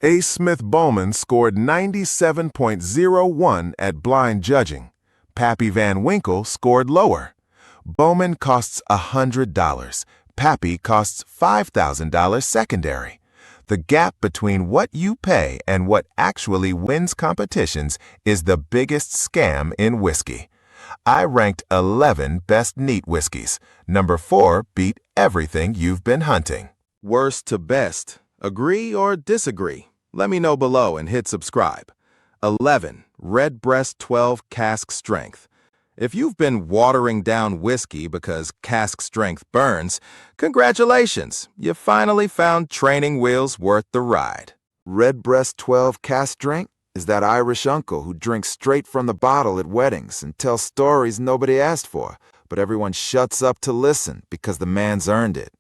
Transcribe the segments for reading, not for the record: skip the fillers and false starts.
A. Smith Bowman scored 97.01 at blind judging. Pappy Van Winkle scored lower. Bowman costs $100. Pappy costs $5,000 secondary. The gap between what you pay and what actually wins competitions is the biggest scam in whiskey. I ranked 11 best neat whiskeys. Number 4 beat everything you've been hunting. Worst to best. Agree or disagree? Let me know below and hit subscribe. 11. Redbreast 12 Cask Strength. If you've been watering down whiskey because cask strength burns, congratulations, you finally found training wheels worth the ride. Redbreast 12 cask strength is that Irish uncle who drinks straight from the bottle at weddings and tells stories nobody asked for, but everyone shuts up to listen because the man's earned it.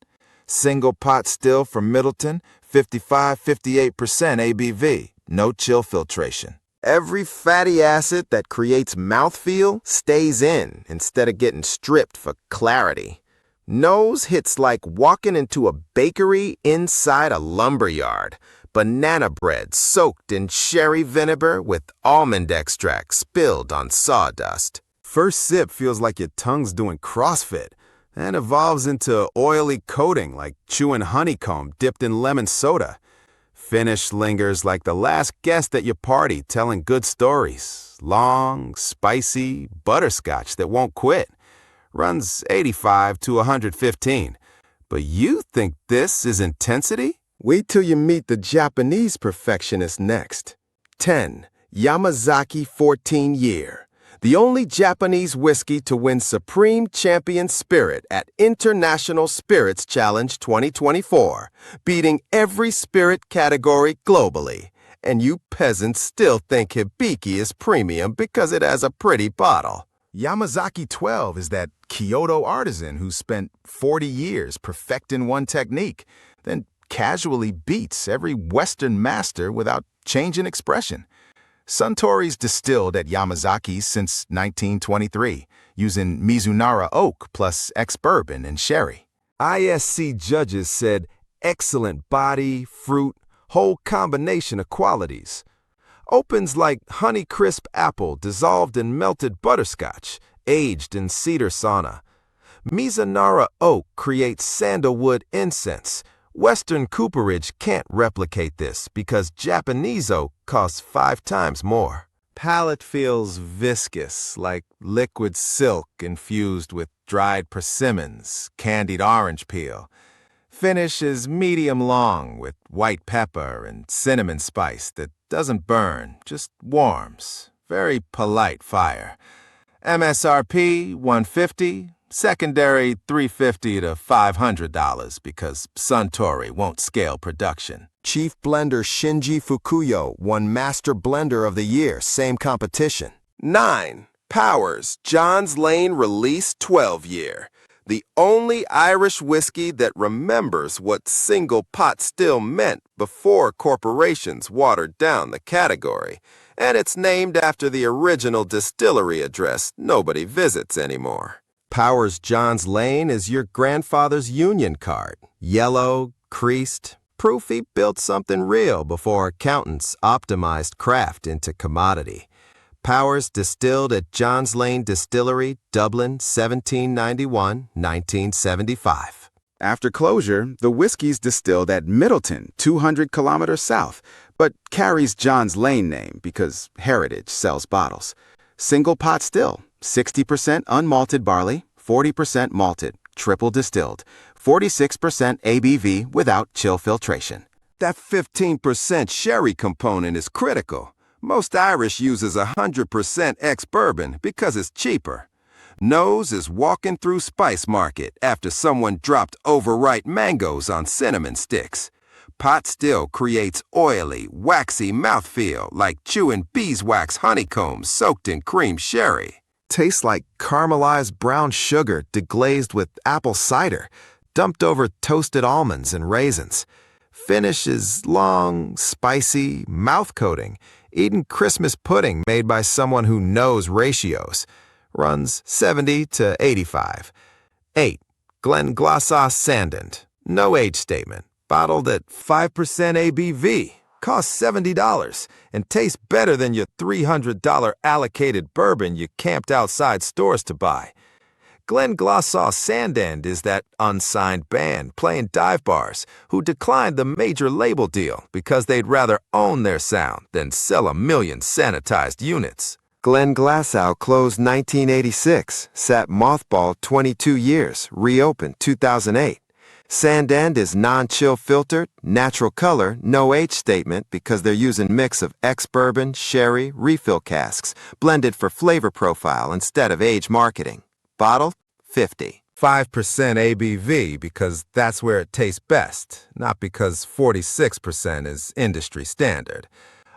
Single pot still from Middleton, 55-58% ABV, no chill filtration. Every fatty acid that creates mouthfeel stays in instead of getting stripped for clarity. Nose hits like walking into a bakery inside a lumberyard. Banana bread soaked in sherry vinegar with almond extract spilled on sawdust. First sip feels like your tongue's doing CrossFit and evolves into oily coating like chewing honeycomb dipped in lemon soda. Finish lingers like the last guest at your party telling good stories. Long, spicy butterscotch that won't quit. Runs 85 to 115. But you think this is intensity? Wait till you meet the Japanese perfectionist next. 10. Yamazaki 14-year. The only Japanese whiskey to win Supreme Champion Spirit at International Spirits Challenge 2024, beating every spirit category globally. And you peasants still think Hibiki is premium because it has a pretty bottle. Yamazaki 12 is that Kyoto artisan who spent 40 years perfecting one technique, then casually beats every Western master without change in expression. Suntory's distilled at Yamazaki since 1923, using Mizunara oak plus ex-bourbon and sherry. ISC judges said excellent body, fruit, whole combination of qualities. Opens like Honeycrisp apple dissolved in melted butterscotch, aged in cedar sauna. Mizunara oak creates sandalwood incense. Western cooperage can't replicate this because Japanese oak costs 5 times more. Palate feels viscous, like liquid silk infused with dried persimmons, candied orange peel. Finish is medium long with white pepper and cinnamon spice that doesn't burn, just warms. Very polite fire. MSRP $150. Secondary $350 to $500 because Suntory won't scale production. Chief blender Shinji Fukuyo won Master Blender of the Year, same competition. 9. Powers John's Lane Release 12-year. The only Irish whiskey that remembers what single pot still meant before corporations watered down the category. And it's named after the original distillery address nobody visits anymore. Powers John's Lane is your grandfather's union card. Yellow, creased, proof he built something real before accountants optimized craft into commodity. Powers distilled at John's Lane Distillery, Dublin, 1791-1975. After closure, the whiskey's distilled at Middleton, 200 kilometers south, but carries John's Lane name because Heritage sells bottles. Single pot still. 60% unmalted barley, 40% malted, triple distilled, 46% ABV without chill filtration. That 15% sherry component is critical. Most Irish uses 100% ex-bourbon because it's cheaper. Nose is walking through Spice Market after someone dropped overripe mangoes on cinnamon sticks. Pot still creates oily, waxy mouthfeel like chewing beeswax honeycomb soaked in cream sherry. Tastes like caramelized brown sugar deglazed with apple cider, dumped over toasted almonds and raisins. Finish is long, spicy, mouth-coating, eating Christmas pudding made by someone who knows ratios. Runs 70 to 85. 8. Glenallachie Sandend. No age statement. Bottled at 5% ABV. costs $70 and tastes better than your $300 allocated bourbon you camped outside stores to buy. Glenallachie Sandend is that unsigned band playing dive bars who declined the major label deal because they'd rather own their sound than sell 1 million sanitized units. Glenallachie closed 1986, sat mothballed 22 years, reopened 2008. Sandend is non-chill filtered, natural color, no age statement because they're using mix of ex-bourbon, sherry, refill casks, blended for flavor profile instead of age marketing. Bottle, $50. 5% ABV because that's where it tastes best, not because 46% is industry standard.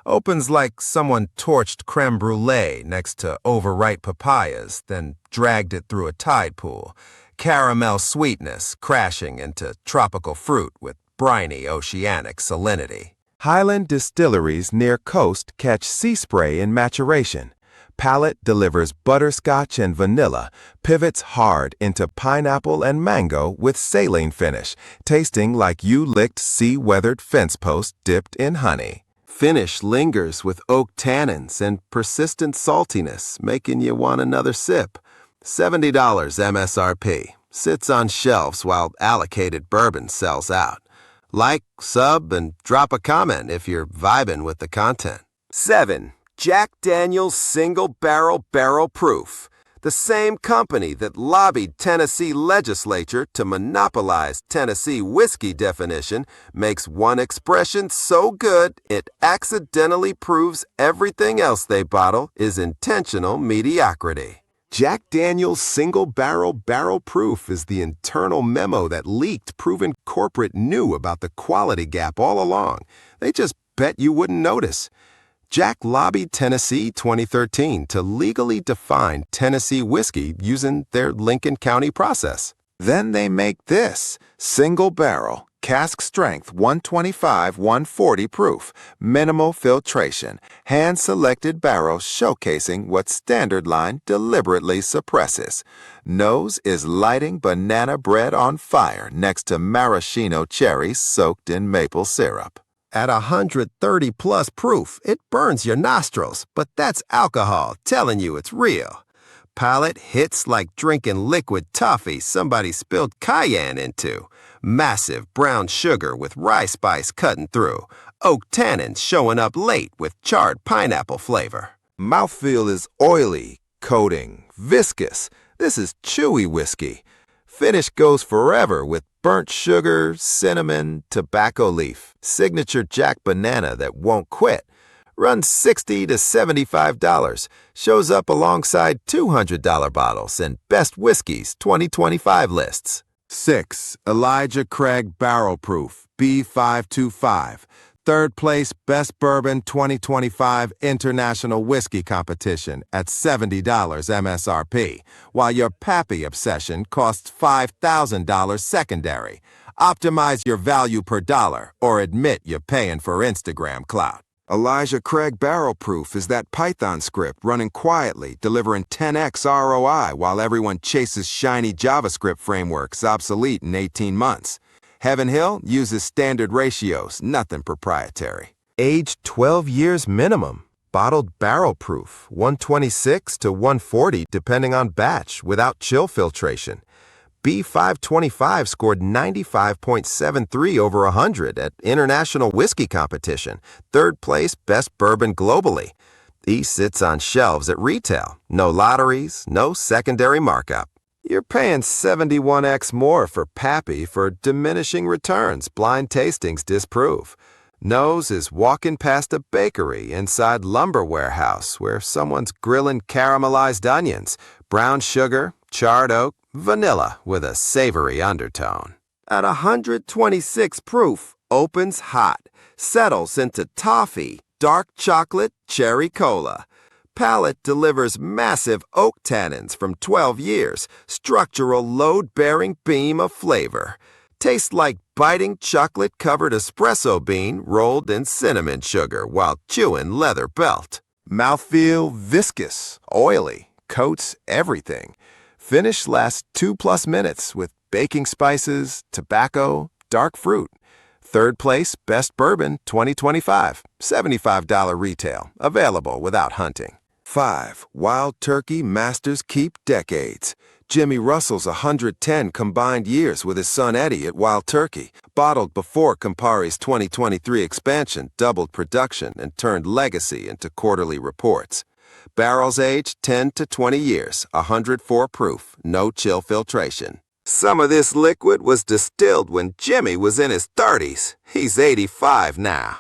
Opens like someone torched creme brulee next to overripe papayas, then dragged it through a tide pool. Caramel sweetness crashing into tropical fruit with briny oceanic salinity. Highland distilleries near coast catch sea spray in maturation. Palate delivers butterscotch and vanilla, pivots hard into pineapple and mango with saline finish, tasting like you licked sea-weathered fence post dipped in honey. Finish lingers with oak tannins and persistent saltiness, making you want another sip. $70 MSRP. Sits on shelves while allocated bourbon sells out. Like, sub, and drop a comment if you're vibing with the content. 7. Jack Daniel's Single Barrel Barrel Proof. The same company that lobbied Tennessee legislature to monopolize Tennessee whiskey definition makes one expression so good it accidentally proves everything else they bottle is intentional mediocrity. Jack Daniel's Single Barrel Barrel Proof is the internal memo that leaked, proving corporate knew about the quality gap all along. They just bet you wouldn't notice. Jack lobbied Tennessee 2013 to legally define Tennessee whiskey using their Lincoln County process. Then they make this single barrel, cask strength 125-140 proof, minimal filtration, hand-selected barrels showcasing what Standard Line deliberately suppresses. Nose is lighting banana bread on fire next to maraschino cherries soaked in maple syrup. At 130-plus proof, it burns your nostrils, but that's alcohol telling you it's real. Palate hits like drinking liquid toffee somebody spilled cayenne into. Massive brown sugar with rye spice cutting through. Oak tannins showing up late with charred pineapple flavor. Mouthfeel is oily, coating, viscous. This is chewy whiskey. Finish goes forever with burnt sugar, cinnamon, tobacco leaf, signature Jack banana that won't quit. Runs $60 to $75. Shows up alongside $200 bottles and Best Whiskies 2025 lists. 6. Elijah Craig Barrel Proof B525. Third place Best Bourbon 2025 International Whiskey Competition at $70 MSRP, while your Pappy obsession costs $5,000 secondary. Optimize your value per dollar or admit you're paying for Instagram clout. Elijah Craig Barrel Proof is that Python script running quietly, delivering 10x ROI while everyone chases shiny JavaScript frameworks obsolete in 18 months. Heaven Hill uses standard ratios, nothing proprietary. Aged 12 years minimum. Bottled barrel proof, 126 to 140 depending on batch, without chill filtration. B525 scored 95.73 over 100 at International Whiskey Competition, third place Best Bourbon globally. E sits on shelves at retail. No lotteries, no secondary markup. You're paying 71x more for Pappy for diminishing returns blind tastings disprove. Nose is walking past a bakery inside Lumber Warehouse where someone's grilling caramelized onions, brown sugar, charred oak, vanilla with a savory undertone. At 126 proof, opens hot, settles into toffee, dark chocolate, cherry cola. Palate delivers massive oak tannins from 12 years, structural load-bearing beam of flavor. Tastes like biting chocolate-covered espresso bean rolled in cinnamon sugar while chewing leather belt. Mouthfeel viscous, oily, coats everything. Finish lasts 2+ minutes with baking spices, tobacco, dark fruit. Third place, Best Bourbon 2025, $75 retail, available without hunting. 5. Wild Turkey Masters Keep Decades. Jimmy Russell's 110 combined years with his son Eddie at Wild Turkey, bottled before Campari's 2023 expansion doubled production and turned legacy into quarterly reports. Barrels aged 10 to 20 years, 104 proof, no chill filtration. Some of this liquid was distilled when Jimmy was in his 30s. He's 85 now.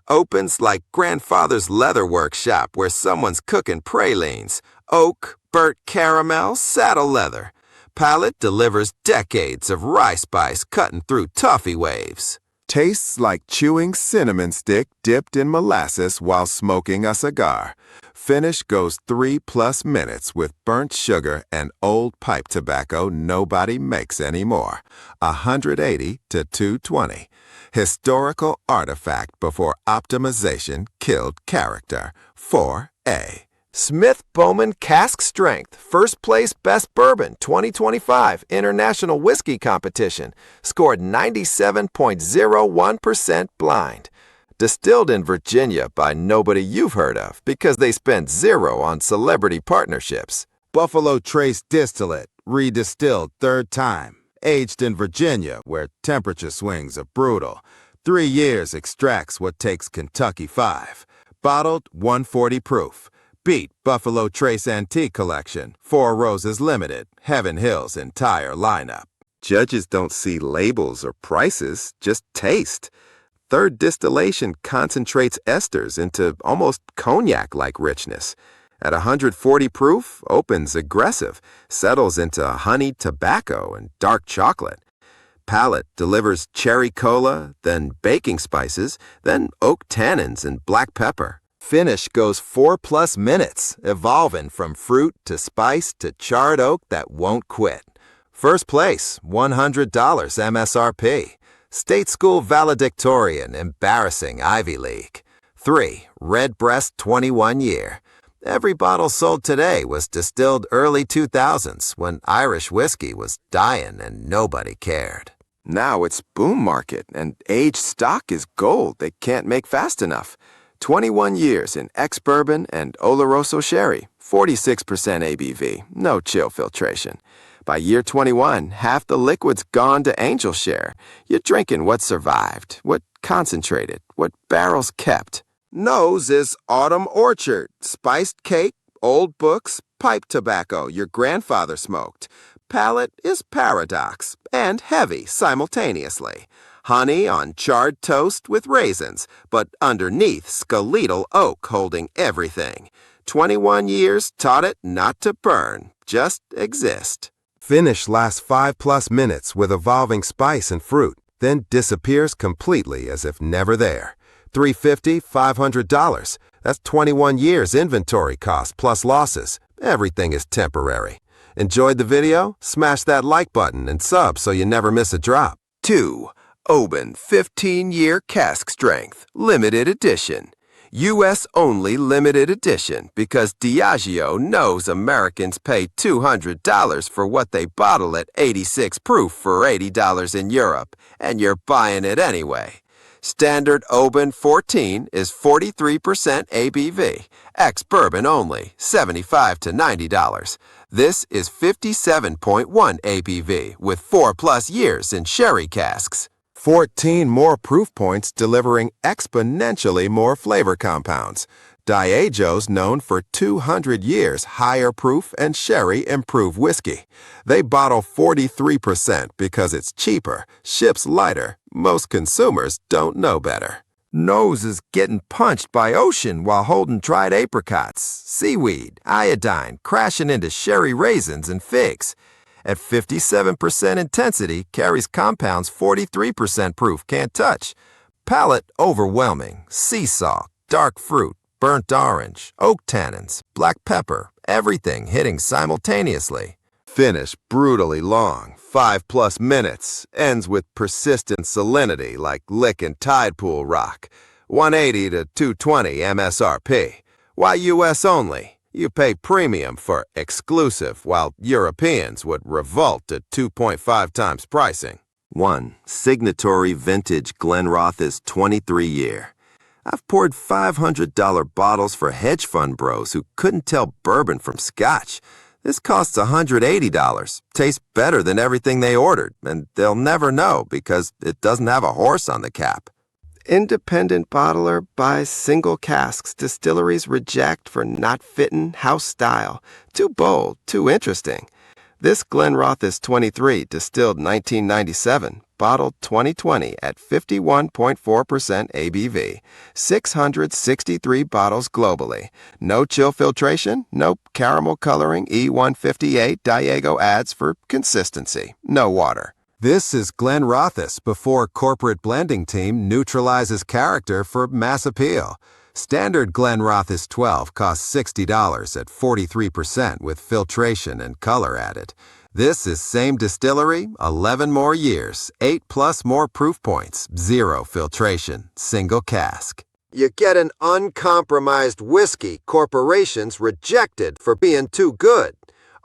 Opens like grandfather's leather workshop where someone's cooking pralines. Oak, burnt caramel, saddle leather. Palate delivers decades of rye spice cutting through toffee waves. Tastes like chewing cinnamon stick dipped in molasses while smoking a cigar. Finish goes 3+ minutes with burnt sugar and old pipe tobacco nobody makes anymore. 180 to 220. Historical artifact before optimization killed character. 4A. Smith Bowman Cask Strength, first place Best Bourbon 2025 International Whiskey Competition, scored 97.01% blind. Distilled in Virginia by nobody you've heard of because they spent zero on celebrity partnerships. Buffalo Trace Distillate, redistilled third time. Aged in Virginia, where temperature swings are brutal. 3 years extracts what takes Kentucky 5. Bottled 140 proof. Beat Buffalo Trace Antique Collection, Four Roses Limited, Heaven Hill's entire lineup. Judges don't see labels or prices, just taste. Third distillation concentrates esters into almost cognac-like richness. At 140 proof, opens aggressive, settles into honey tobacco and dark chocolate. Palate delivers cherry cola, then baking spices, then oak tannins and black pepper. Finish goes 4+ minutes, evolving from fruit to spice to charred oak that won't quit. First place, $100 MSRP. State School Valedictorian, embarrassing Ivy League. 3. Redbreast 21 year. Every bottle sold today was distilled early 2000s when Irish whiskey was dying and nobody cared. Now it's boom market and aged stock is gold they can't make fast enough. 21 years in ex-bourbon and Oloroso sherry, 46% ABV, no chill filtration. By year 21, half the liquid's gone to angel share. You're drinking what survived, what concentrated, what barrels kept. Nose is Autumn Orchard, spiced cake, old books, pipe tobacco your grandfather smoked. Palate is Paradox, and heavy simultaneously. Honey on charred toast with raisins, but underneath skeletal oak holding everything. 21 years taught it not to burn, just exist. Finish lasts 5+ minutes with evolving spice and fruit, then disappears completely as if never there. $350, $500. That's 21 years inventory cost plus losses. Everything is temporary. Enjoyed the video? Smash that like button and sub so you never miss a drop. 2. Oban 15-year cask strength, limited edition. U.S. only limited edition because Diageo knows Americans pay $200 for what they bottle at 86 proof for $80 in Europe, and you're buying it anyway. Standard Oban 14 is 43% ABV, ex-bourbon only, $75 to $90. This is 57.1 ABV with 4+ years in sherry casks. 14 more proof points delivering exponentially more flavor compounds. Diageo's known for 200 years higher proof and sherry improved whiskey. They bottle 43% because it's cheaper, ships lighter. Most consumers don't know better. Nose is getting punched by ocean while holding dried apricots, seaweed, iodine, crashing into sherry raisins and figs. At 57% intensity, carries compounds 43% proof, can't touch. Palate overwhelming, sea salt, dark fruit, burnt orange, oak tannins, black pepper, everything hitting simultaneously. Finish brutally long, 5+ minutes, ends with persistent salinity like lick and tide pool rock. 180 to 220 MSRP. Why U.S. only? You pay premium for exclusive, while Europeans would revolt at 2.5 times pricing. 1. Signatory Vintage Glenrothes 23-year. I've poured $500 bottles for hedge fund bros who couldn't tell bourbon from scotch. This costs $180, tastes better than everything they ordered, and they'll never know because it doesn't have a horse on the cap. Independent bottler buys single casks distilleries reject for not fitting house style. Too bold, too interesting. This Glenrothes 23 distilled 1997, bottled 2020 at 51.4% ABV. 663 bottles globally. No chill filtration, no caramel coloring E158 Diego adds for consistency. No water. This is Glenrothes before corporate blending team neutralizes character for mass appeal. Standard Glenrothes 12 costs $60 at 43% with filtration and color added. This is same distillery, 11 more years, 8+ more proof points, 0 filtration, single cask. You get an uncompromised whiskey corporations rejected for being too good.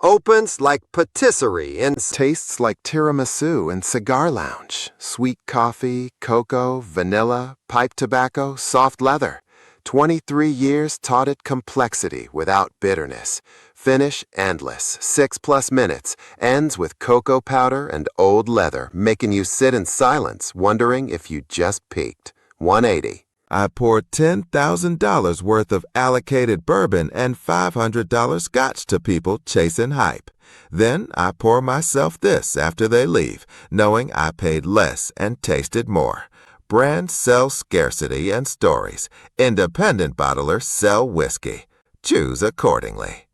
Opens like patisserie and Tastes like tiramisu and cigar lounge. Sweet coffee, cocoa, vanilla, pipe tobacco, soft leather. 23 years taught it complexity without bitterness. Finish endless, 6+ minutes. Ends with cocoa powder and old leather, making you sit in silence, wondering if you just peaked. 180. I poured $10,000 worth of allocated bourbon and $500 scotch to people chasing hype. Then I pour myself this after they leave, knowing I paid less and tasted more. Brands sell scarcity and stories. Independent bottlers sell whiskey. Choose accordingly.